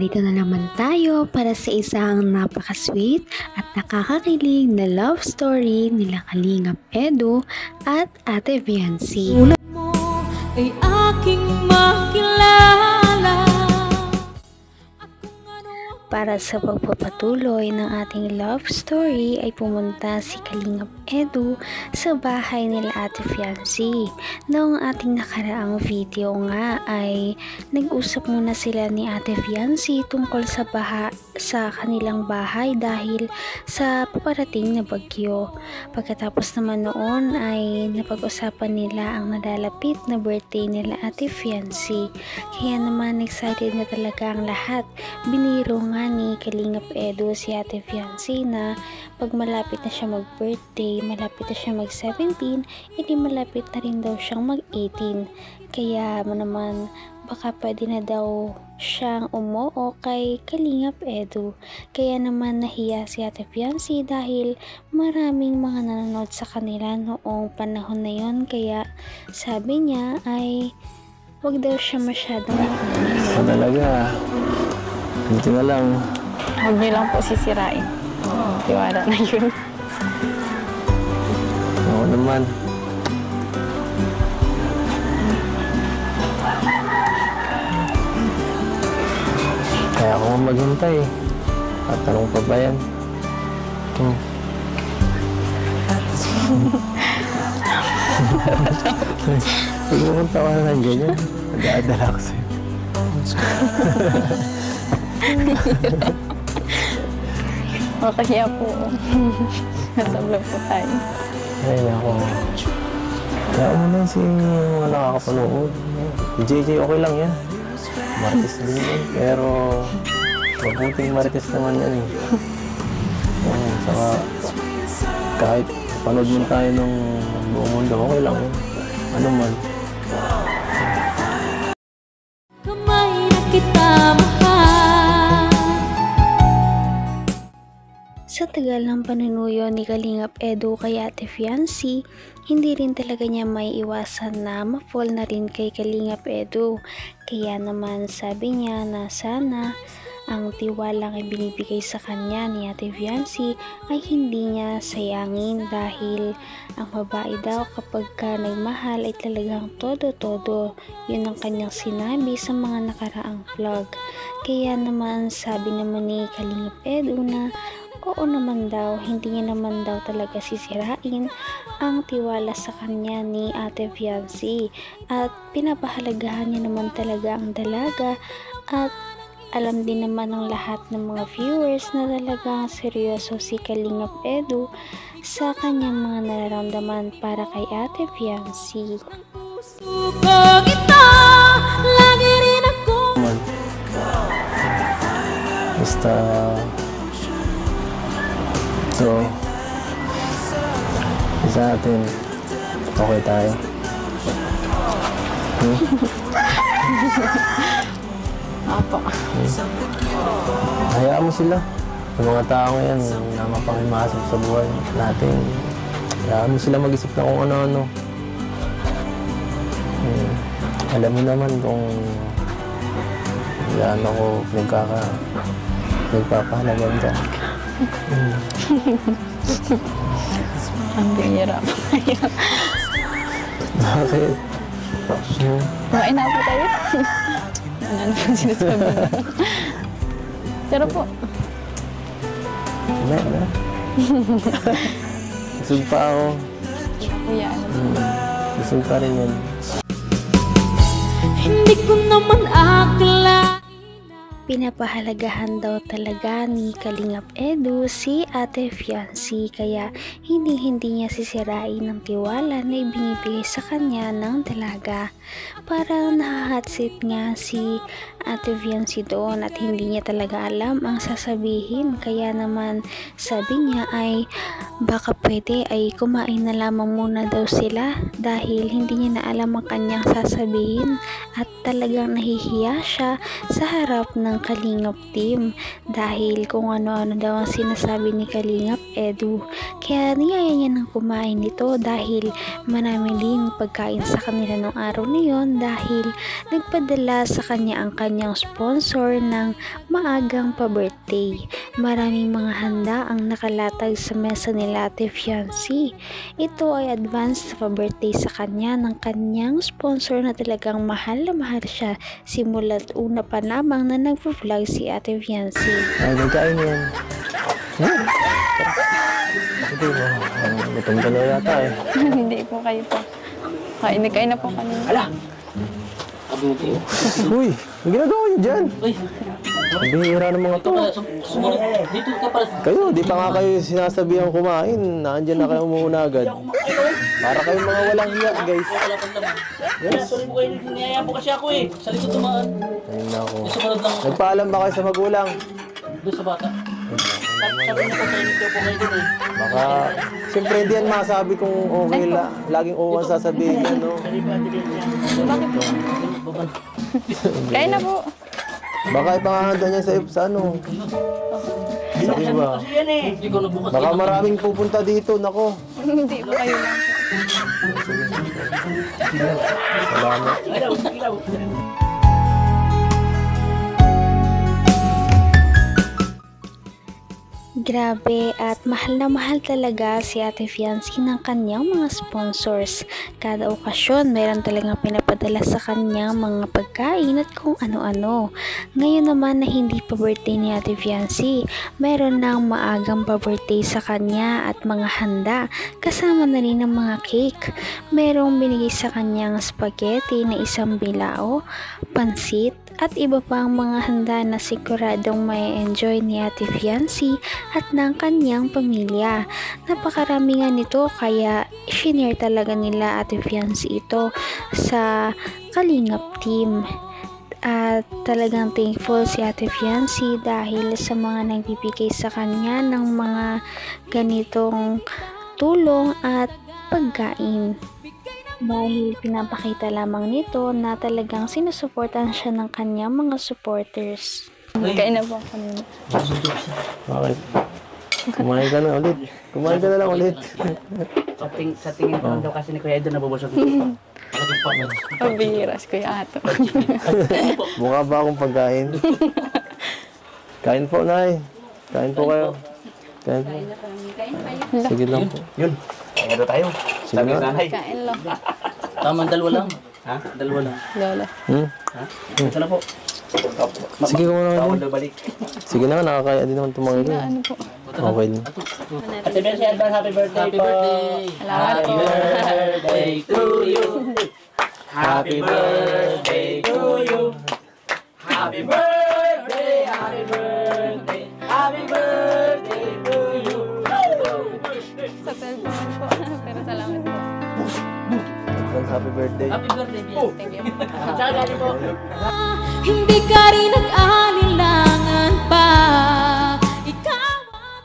narito na naman tayo para sa isang napaka-sweet at nakakakilig na love story nila Kalingap Edu at Ate Viancy. Tulad mo ay aking makilala. Para sa pagpapatuloy ng ating love story ay pumunta si Kalingap Edu sa bahay nila Ate Viancy. Noong ating nakaraang video nga ay nag-usap muna sila ni Ate Viancy tungkol sa kanilang bahay dahil sa paparating na bagyo. Pagkatapos naman noon ay napag-usapan nila ang nalalapit na birthday nila Ate Viancy. Kaya naman excited na talaga ang lahat. Biniro nga ni Kalingap Edu si Ate Viancy na pag malapit na siya mag-birthday, malapit na siya mag-17, edi malapit na rin daw siyang mag-18. Kaya naman baka pwede na daw siyang umuo kay Kalingap Edu. Kaya naman nahiya si Ate Viancy dahil maraming mga nanonood sa kanila noong panahon na yon. Kaya sabi niya ay wag daw siya masyadong makinig. Talaga, hindi na lang. Huwag niyo lang po sisirain. Tiwala na yun. Oo naman. Kaya ako maghintay. Tatanong pa ba yan? Huwag mo kong tawanan ng ganyan. Nag-aadala ko sa'yo. Kaya po. Nasa vlog po tayo. Ay, nako. Kaya mo na si mga nakakapanood. JJ, okay lang yan. Marites din yan. Pero mabuting marites naman yan eh. Saka kahit panood mo tayo ng buong mundo, okay lang yan. Ano man. Kamay na kita mahal. Sa tagal ng panunuyo ni Kalingap Edu kay Ate Viancy, hindi rin talaga niya may iwasan na ma-fall na rin kay Kalingap Edu. Kaya naman sabi niya na sana ang tiwalang ibinibigay sa kanya ni Ate Viancy ay hindi niya sayangin dahil ang babae daw kapag ka nagmahal ay talagang todo-todo. Yun ang kanyang sinabi sa mga nakaraang vlog. Kaya naman sabi naman ni Kalingap Edu na oo naman daw, hindi niya naman daw talaga sisirain ang tiwala sa kanya ni Ate Viancy at pinapahalagahan niya naman talaga ang dalaga at alam din naman ng lahat ng mga viewers na talagang seryoso si Kalingap Edu sa kanyang mga nararamdaman para kay Ate Viancy. Puso ko kita, lagi rin ako. Basta so sa atin okay tayo. Apo. Hayaan mo sila. Yung mga tao ngayon na mapangimasok sa buhay natin. Hayaan mo sila mag-isip na kung ano-ano. Alam mo naman kung gaano ko nagpapahalagan ka. Ang bihira po kayo. Bakit? Kumain na po tayo. Ano po sinasabi mo? Pero po. Na. Busog pa ako. Kuya, Busog pa rin yan. Hindi ko naman akala. Pinapahalagahan daw talaga ni Kalingap Edu si Ate Viancy kaya hindi niya sisirain ang tiwala na ibinibigay sa kanya ng dalaga. Parang nahahatsit nga si Ate Viancy doon at hindi niya talaga alam ang sasabihin. Kaya naman sabi niya ay baka pwede ay kumain na lamang muna daw sila dahil hindi niya na alam ang kanyang sasabihin at talagang nahihiya siya sa harap ng ang Kalingap team dahil kung ano-ano daw ang sinasabi ni Kalingap Edu. Kaya niyaya niya nang kumain nito dahil marami ding pagkain sa kanila nung araw na yon dahil nagpadala sa kanya ang kanyang sponsor ng maagang pa-birthday. Maraming mga handa ang nakalatag sa mesa nila Ate Fiancé. Ito ay advance pa-birthday sa kanya ng kanyang sponsor na talagang mahal na mahal siya simula't una pa lamang na nag-vlog si Ate Fiancé. Ay, nagkain na yan. Sige ba? Gutom ka na yata eh. Hindi po kayo po. Kain na po kanina. Ala! Uy, may ginagawa niyo dyan? Uy! Bihira ng mga to. Sumunod. Dito ka pala. Kayo, di pa nga kayo sinasabihan kumain. Nandiyan na kayo umuuna agad. Para kayong mga walang hiya, guys. Wala pang laman. Yes. Sorry po kayo. Niyaya po kasi ako eh. Sa likod tumaan. Ayun na ako. Sumunod lang. Nagpaalam ba kayo sa magulang? Doon sa bata. Sabi niyo po kayo nito po kayo dun eh. Baka, siyempre hindi yan masabi kung okay la. Laging oo ang sasabihin yan, no? Bakit po? Kain na po. Baka ipangahanda niya sa ano. Sa iba. Ikaw nagbukas. Baka maraming pupunta dito, nako. Hindi po kayo lang. Salamat. Grabe at mahal na mahal talaga si Ate Fiancé ng kanyang mga sponsors. Kada okasyon, mayroon talagang pinapadala sa kanyang mga pagkain at kung ano-ano. Ngayon naman na hindi pa birthday ni Ate Fiancé, mayroon ng maagang pa birthday sa kanya at mga handa. Kasama na rin ng mga cake. Mayroong binigay sa kanyang spaghetti na 1 bilao, pansit, at iba pang mga handa na siguradong may enjoy ni Ate Fiancé at ng kanyang pamilya. Napakarami nga nito kaya shinare talaga nila Ate Fiancé ito sa Kalingap team. At talagang thankful si Ate Fiancé dahil sa mga nagbibigay sa kanya ng mga ganitong tulong at pagkain. Dahil pinapakita lamang nito na talagang sinusuportan siya ng kanyang mga supporters. Kain na po kanina. Bakit? Kumain ka na ulit. Kumain ka na lang ulit. Sa tingin ko daw kasi ni Kuya Edo nabubusog. Pabihiras Kuya Ato. Mukha ba akong pagkain? Kain po, Nay. Kain po kayo. Kain po. Sige lang po. Yun. Kaya na tayo. Sige na. Kain lang. Tamang dalawa lang. Ha? Dalawa lang. Lola. Ha? Ito na po. Sige ko muna Ako din. na balik. Sige na, nakakaya din naman tumangin ko. Ano po? Okay din. Ate Bessie, advance happy birthday po. Salamat po. Birthday to you. Happy birthday to you. Happy birthday, happy birthday, happy birthday to you. Sa cellphone po. Pero salamat po. Advance happy birthday. Happy birthday, Thank you. Tsaka dali po. Hindi ka rin nag-alinlangan pa. Ikaw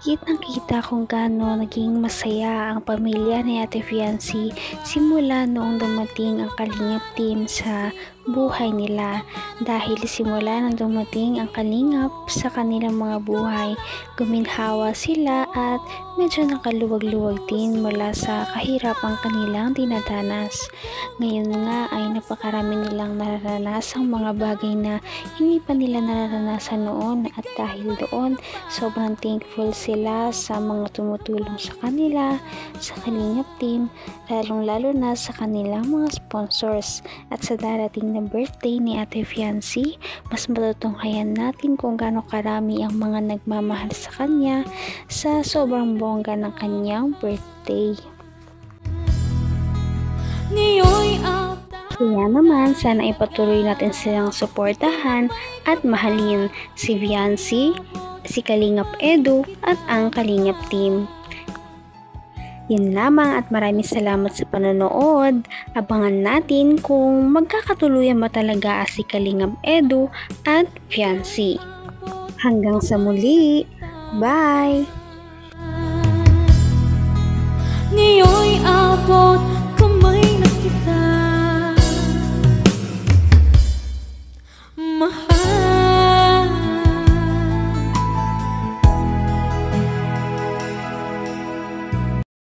Kitang-kita kung gaano naging masaya ang pamilya ni Ate Fiancé simula noong dumating ang Kalingap team sa buhay nila. Dahil simula nang dumating ang Kalingap sa kanilang mga buhay, guminhawa sila at medyo nakaluwag-luwag din mula sa kahirapang kanilang dinadanas. Ngayon nga ay napakarami nilang nararanasang mga bagay na hindi pa nila nararanasan noon at dahil doon sobrang thankful sila sa mga tumutulong sa kanila, sa Kalingap team, lalong-lalo na sa kanilang mga sponsors. At sa darating na birthday ni Ate Fiancé, mas matutunghayan natin kung gaano karami ang mga nagmamahal sa kanya sa sobrang bongga ng kanyang birthday. ngayon'y Kaya naman, sana ipatuloy natin silang suportahan at mahalin si Fiancé, si Kalingap Edu at ang Kalingap team. Yun lamang at maraming salamat sa panonood. Abangan natin kung magkakatuluyan ba talaga si Kalingap Edu at Fiancé. Hanggang sa muli. Bye! ngayon'y abot kamay na kita. Mahal